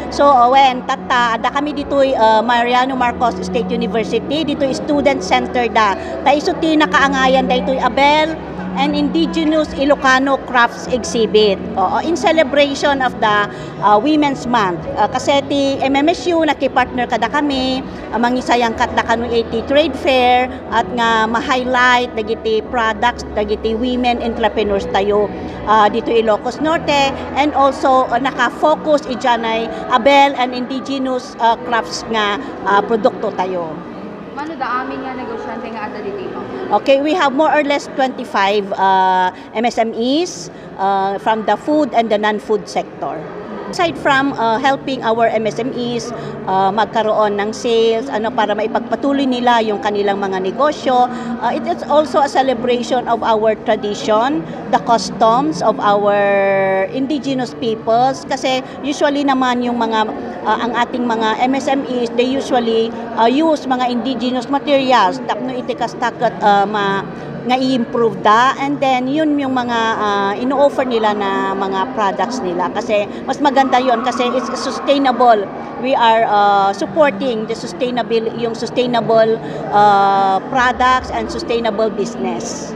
So, when tata, ada kami dito'y Mariano Marcos State University, dito'y student center da. Ta iso ti nakaangayan da ito'y Abel and Indigenous Ilocano Crafts Exhibit. In celebration of the Women's Month. Kasi ti MMSU nakipartner kada kami, mangisayang kat da kanu iti trade fair at nga ma-highlight dagiti products dagiti women entrepreneurs tayo dito Ilocos Norte, and also naka-focus ijanay Abel and Indigenous crafts nga produkto tayo. Mano da amin nga negosyante nga ada dito? Okay, we have more or less 25 MSMEs from the food and the non-food sector. Aside from helping our MSMEs magkaroon ng sales, para maipagpatuloy nila yung kanilang mga negosyo, it is also a celebration of our tradition, the customs of our indigenous peoples. Kasi usually naman yung mga ang ating mga MSMEs, they usually use mga indigenous materials tapno itikastakot nga i-improve da, and then yun yung mga ino-offer nila na mga products nila kasi mas maganda yun kasi it's sustainable. We are supporting the sustainable products and sustainable business.